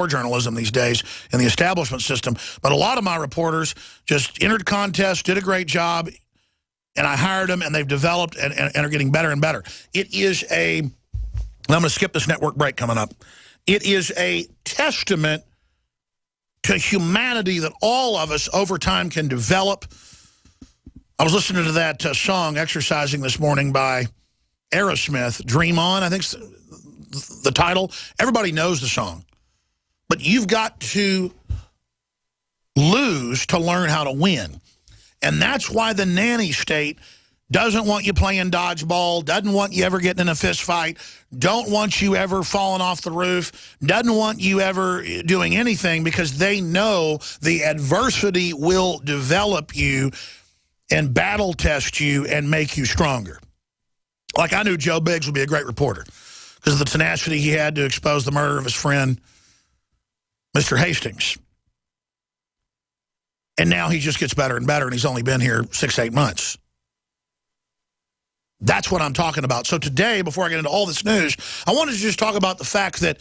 journalism these days in the establishment system. But a lot of my reporters just entered contests, did a great job, and I hired them, and they've developed and are getting better and better. It is a, and I'm going to skip this network break coming up. It is a testament to humanity that all of us over time can develop. I was listening to that song, Exercising, this morning by Aerosmith, Dream On, I think's the title. Everybody knows the song. But you've got to lose to learn how to win. And that's why the nanny state doesn't want you playing dodgeball, doesn't want you ever getting in a fist fight, don't want you ever falling off the roof, doesn't want you ever doing anything, because they know the adversity will develop you and battle test you and make you stronger. Like, I knew Joe Biggs would be a great reporter because of the tenacity he had to expose the murder of his friend, Mr. Hastings. And now he just gets better and better, and he's only been here 6-8 months. That's what I'm talking about. So today, before I get into all this news, I wanted to just talk about the fact that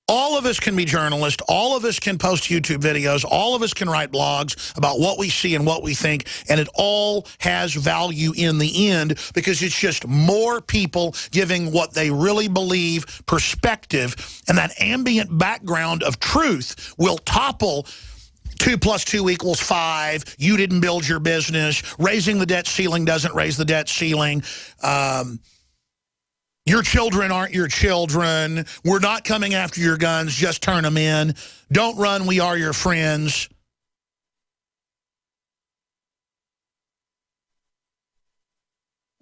all of us can be journalists, all of us can post YouTube videos, all of us can write blogs about what we see and what we think, and it all has value in the end because it's just more people giving what they really believe, perspective, and that ambient background of truth will topple 2 + 2 = 5. You didn't build your business. Raising the debt ceiling doesn't raise the debt ceiling. Your children aren't your children. We're not coming after your guns. Just turn them in. Don't run. We are your friends.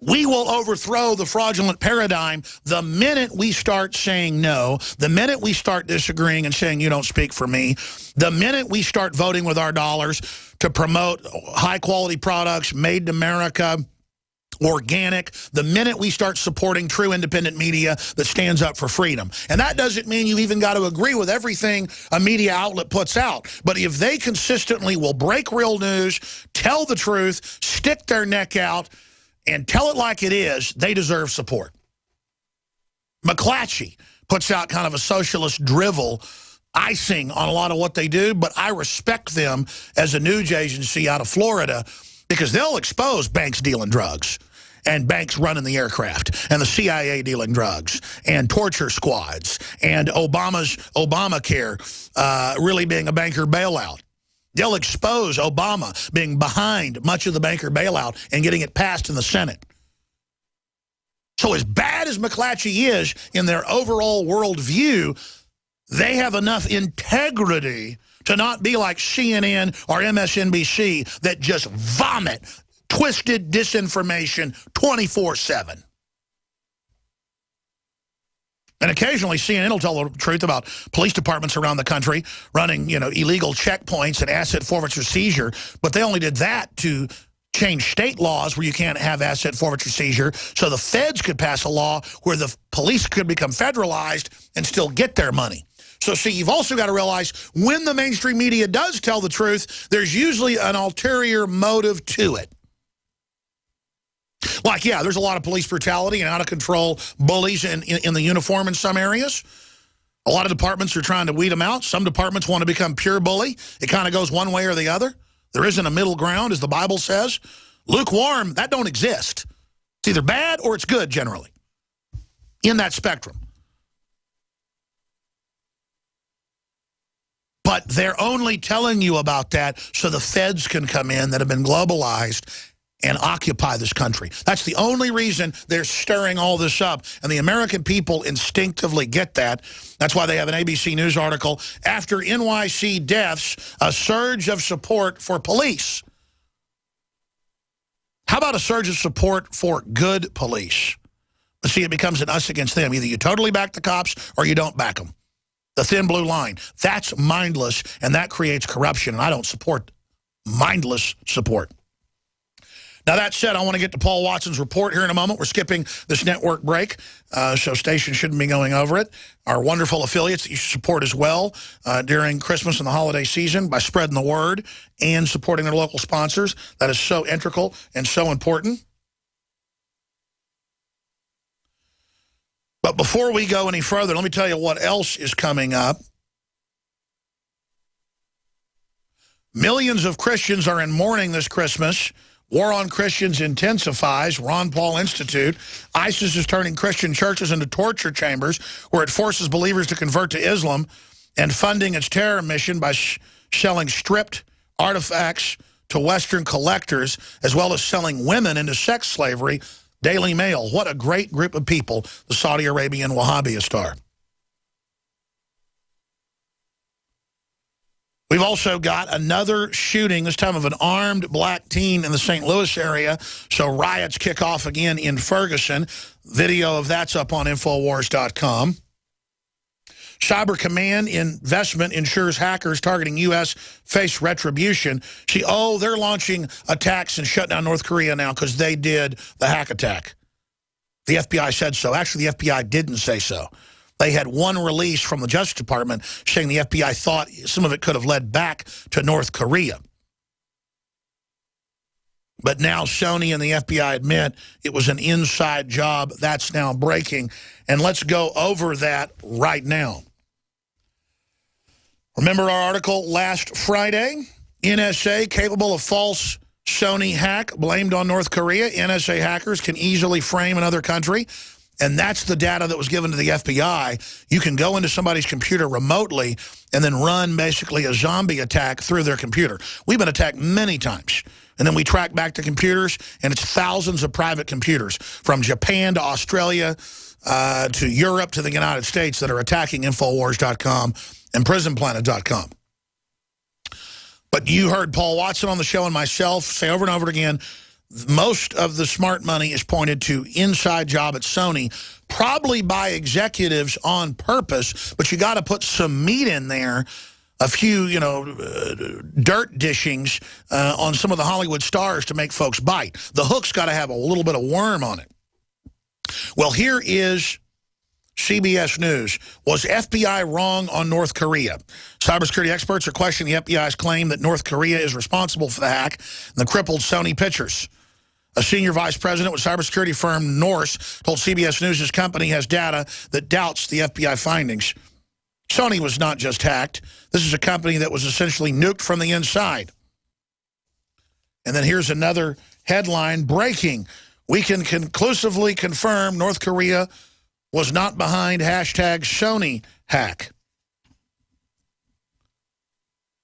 We will overthrow the fraudulent paradigm the minute we start saying no, the minute we start disagreeing and saying you don't speak for me, the minute we start voting with our dollars to promote high-quality products, made in America, organic, the minute we start supporting true independent media that stands up for freedom. And that doesn't mean you even got to agree with everything a media outlet puts out. But if they consistently will break real news, tell the truth, stick their neck out, and tell it like it is, they deserve support. McClatchy puts out kind of a socialist drivel icing on a lot of what they do, but I respect them as a news agency out of Florida because they'll expose banks dealing drugs and banks running the aircraft and the CIA dealing drugs and torture squads and Obama's Obamacare really being a banker bailout. They'll expose Obama being behind much of the banker bailout and getting it passed in the Senate. So as bad as McClatchy is in their overall worldview, they have enough integrity to not be like CNN or MSNBC that just vomit twisted disinformation 24/7. And occasionally CNN will tell the truth about police departments around the country running, illegal checkpoints and asset forfeiture seizure, but they only did that to change state laws where you can't have asset forfeiture seizure so the feds could pass a law where the police could become federalized and still get their money. So, see, you've also got to realize when the mainstream media does tell the truth, there's usually an ulterior motive to it. Like, yeah, there's a lot of police brutality and out-of-control bullies in the uniform in some areas. A lot of departments are trying to weed them out. Some departments want to become pure bully. It kind of goes one way or the other. There isn't a middle ground, as the Bible says. Lukewarm, that don't exist. It's either bad or it's good, generally, in that spectrum. But they're only telling you about that so the feds can come in that have been globalized and occupy this country. That's the only reason they're stirring all this up. And the American people instinctively get that. That's why they have an ABC News article, after NYC deaths, a surge of support for police. How about a surge of support for good police? Let's see, it becomes an us against them. Either you totally back the cops or you don't back them. The thin blue line. That's mindless, and that creates corruption, and I don't support mindless support. Now, that said, I want to get to Paul Watson's report here in a moment. We're skipping this network break, so stations shouldn't be going over it. Our wonderful affiliates that you should support as well during Christmas and the holiday season by spreading the word and supporting their local sponsors. That is so integral and so important. But before we go any further, let me tell you what else is coming up. Millions of Christians are in mourning this Christmas. War on Christians intensifies. Ron Paul Institute. ISIS is turning Christian churches into torture chambers where it forces believers to convert to Islam and funding its terror mission by selling stripped artifacts to Western collectors, as well as selling women into sex slavery. Daily Mail. What a great group of people the Saudi Arabian Wahhabists are. We've also got another shooting, this time of an armed black teen in the St. Louis area. So riots kick off again in Ferguson. Video of that's up on Infowars.com. Cyber Command investment ensures hackers targeting U.S. face retribution. They're launching attacks and shut down North Korea now because they did the hack attack. The FBI said so. Actually, the FBI didn't say so. They had one release from the Justice Department saying the FBI thought some of it could have led back to North Korea. But now Sony and the FBI admit it was an inside job. That's now breaking. And let's go over that right now. Remember our article last Friday? NSA capable of false Sony hack blamed on North Korea. NSA hackers can easily frame another country. And that's the data that was given to the FBI. You can go into somebody's computer remotely and then run basically a zombie attack through their computer. We've been attacked many times. And then we track back to computers, and it's thousands of private computers from Japan to Australia to Europe to the United States that are attacking Infowars.com and PrisonPlanet.com. But you heard Paul Watson on the show and myself say over and over again, most of the smart money is pointed to inside job at Sony, probably by executives on purpose, but you got to put some meat in there, a few, dirt dishings on some of the Hollywood stars to make folks bite. The hook's got to have a little bit of worm on it. Well, here is CBS News. Was FBI wrong on North Korea? Cybersecurity experts are questioning the FBI's claim that North Korea is responsible for the hack and the crippled Sony pictures. A senior vice president with cybersecurity firm Norse told CBS News his company has data that doubts the FBI findings. Sony was not just hacked. This is a company that was essentially nuked from the inside. And then here's another headline, breaking. We can conclusively confirm North Korea was not behind hashtag Sony hack.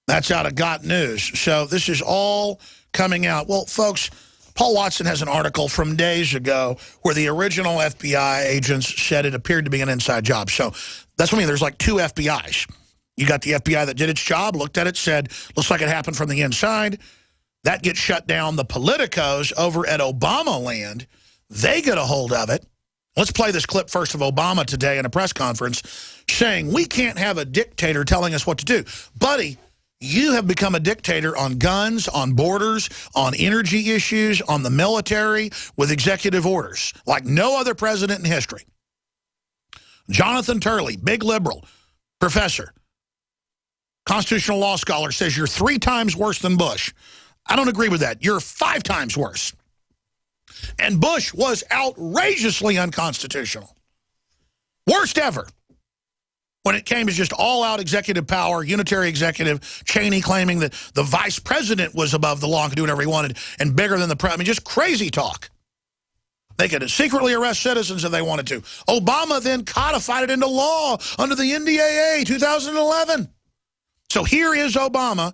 That's out of Got News. So this is all coming out. Well, folks, Paul Watson has an article from days ago where the original FBI agents said it appeared to be an inside job. So that's what I mean. There's like two FBIs. You got the FBI that did its job, looked at it, said, looks like it happened from the inside. That gets shut down. The politicos over at Obama land, they get a hold of it. Let's play this clip first of Obama today in a press conference saying, we can't have a dictator telling us what to do. Buddy, you have become a dictator on guns, on borders, on energy issues, on the military, with executive orders, like no other president in history. Jonathan Turley, big liberal, professor, constitutional law scholar, says you're 3 times worse than Bush. I don't agree with that. You're 5 times worse. And Bush was outrageously unconstitutional. Worst ever. When it came to just all-out executive power, unitary executive, Cheney claiming that the vice president was above the law and could do whatever he wanted, and bigger than the president. I mean, just crazy talk. They could secretly arrest citizens if they wanted to. Obama then codified it into law under the NDAA 2011. So here is Obama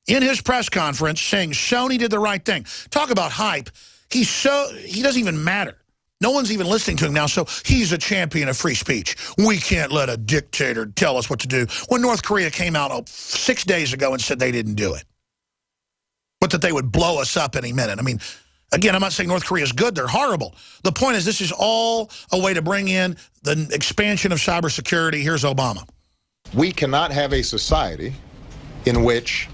in his press conference saying Sony did the right thing. Talk about hype. He doesn't even matter. No one's even listening to him now, so he's a champion of free speech. We can't let a dictator tell us what to do. When North Korea came out 6 days ago and said they didn't do it, but that they would blow us up any minute. I mean, again, I'm not saying North Korea is good. They're horrible. The point is this is all a way to bring in the expansion of cybersecurity. Here's Obama. We cannot have a society in which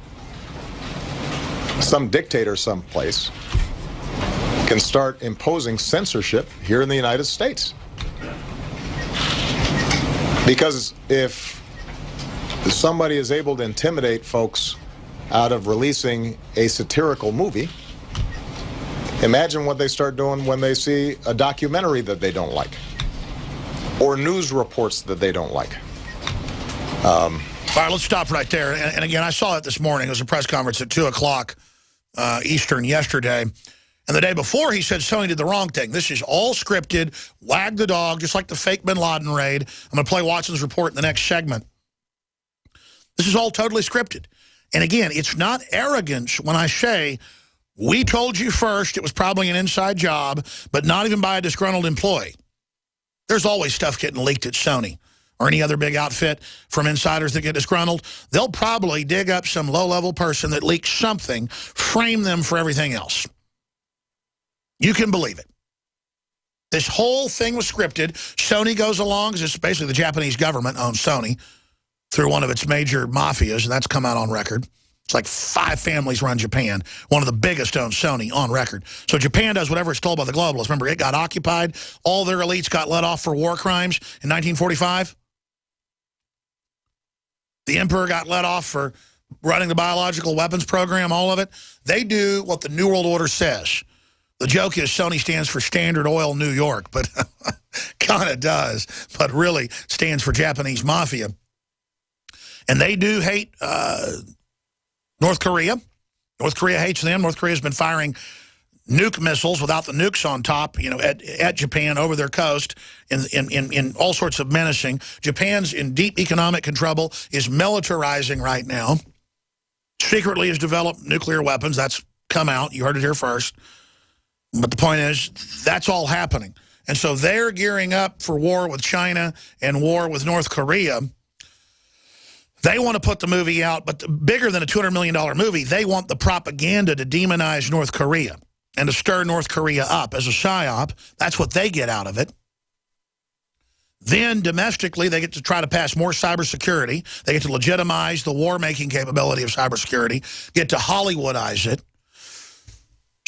some dictator someplace can start imposing censorship here in the United States. Because if somebody is able to intimidate folks out of releasing a satirical movie, imagine what they start doing when they see a documentary that they don't like, or news reports that they don't like. All right, let's stop right there. And again, I saw it this morning. It was a press conference at 2 o'clock Eastern yesterday. And the day before, he said Sony did the wrong thing. This is all scripted, wag the dog, just like the fake bin Laden raid. I'm going to play Watson's report in the next segment. This is all totally scripted. And again, it's not arrogance when I say, we told you first it was probably an inside job, but not even by a disgruntled employee. There's always stuff getting leaked at Sony or any other big outfit from insiders that get disgruntled. They'll probably dig up some low-level person that leaks something, frame them for everything else. You can believe it. This whole thing was scripted. Sony goes along, because it's basically the Japanese government owns Sony through one of its major mafias, and that's come out on record. It's like 5 families run Japan. One of the biggest owns Sony on record. So Japan does whatever it's told by the globalists. Remember, it got occupied. All their elites got let off for war crimes in 1945. The emperor got let off for running the biological weapons program, all of it. They do what the New World Order says. The joke is Sony stands for Standard Oil New York, but kind of does, but really stands for Japanese Mafia. And they do hate North Korea. North Korea hates them. North Korea's been firing nuke missiles without the nukes on top, you know, at Japan over their coast in all sorts of menacing. Japan's in deep economic trouble, is militarizing right now. Secretly has developed nuclear weapons. That's come out. You heard it here first. But the point is, that's all happening. And so they're gearing up for war with China and war with North Korea. They want to put the movie out, but bigger than a $200 million movie, they want the propaganda to demonize North Korea and to stir North Korea up as a psyop. That's what they get out of it. Then domestically, they get to try to pass more cybersecurity. They get to legitimize the war-making capability of cybersecurity, get to Hollywoodize it.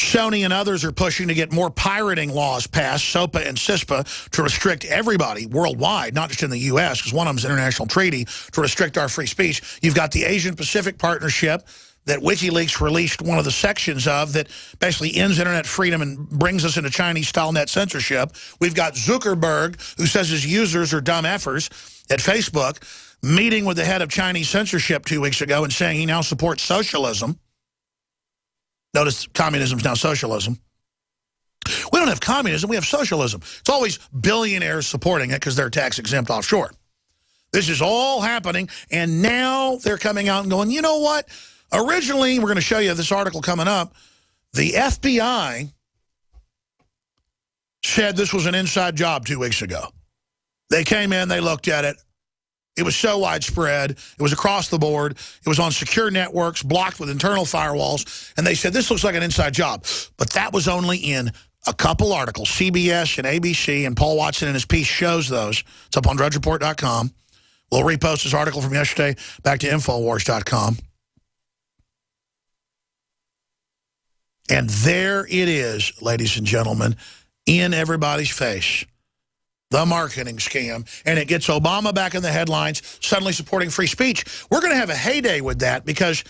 Sony and others are pushing to get more pirating laws passed, SOPA and CISPA, to restrict everybody worldwide, not just in the U.S., because one of them is an international treaty, to restrict our free speech. You've got the Asian-Pacific Partnership that WikiLeaks released one of the sections of that basically ends internet freedom and brings us into Chinese-style net censorship. We've got Zuckerberg, who says his users are dumb effers at Facebook, meeting with the head of Chinese censorship 2 weeks ago and saying he now supports socialism. Notice communism is now socialism. We don't have communism, we have socialism. It's always billionaires supporting it because they're tax-exempt offshore. This is all happening, and now they're coming out and going, you know what? Originally, we're going to show you this article coming up, the FBI said this was an inside job 2 weeks ago. They came in, they looked at it. It was so widespread. It was across the board. It was on secure networks, blocked with internal firewalls. And they said, this looks like an inside job. But that was only in a couple articles. CBS and ABC, and Paul Watson in his piece shows those. It's up on drudgereport.com. We'll repost this article from yesterday back to Infowars.com. And there it is, ladies and gentlemen, in everybody's face. The marketing scam, and it gets Obama back in the headlines, suddenly supporting free speech. We're going to have a heyday with that because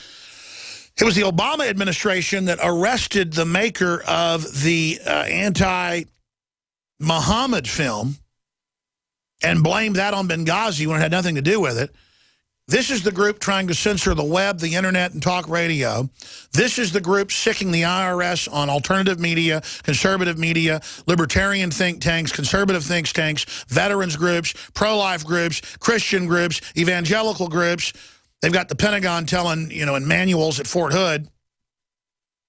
it was the Obama administration that arrested the maker of the anti-Muhammad film and blamed that on Benghazi when it had nothing to do with it. This is the group trying to censor the web, the internet, and talk radio. This is the group sicking the IRS on alternative media, conservative media, libertarian think tanks, conservative think tanks, veterans groups, pro-life groups, Christian groups, evangelical groups. They've got the Pentagon telling, you know, in manuals at Fort Hood,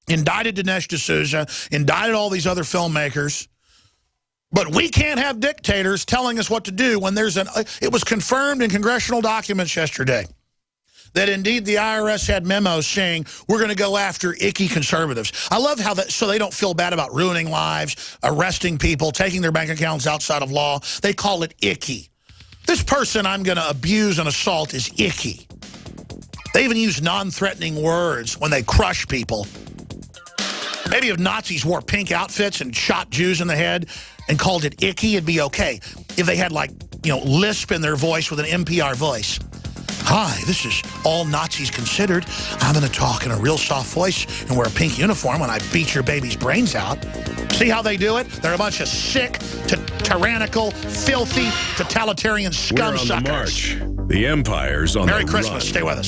indicted Dinesh D'Souza, indicted all these other filmmakers. But we can't have dictators telling us what to do when there's it was confirmed in congressional documents yesterday that indeed the IRS had memos saying we're going to go after icky conservatives. I love how that, so they don't feel bad about ruining lives, arresting people, taking their bank accounts outside of law. They call it icky. This person I'm going to abuse and assault is icky. They even use non-threatening words when they crush people. Maybe if Nazis wore pink outfits and shot Jews in the head and called it icky, it'd be okay. If they had, like, you know, lisp in their voice with an NPR voice. Hi, this is All Nazis Considered. I'm going to talk in a real soft voice and wear a pink uniform when I beat your baby's brains out. See how they do it? They're a bunch of sick, tyrannical, filthy, totalitarian scum suckers. We're on the march. The Empire's on Merry the Christmas. run. Stay with us.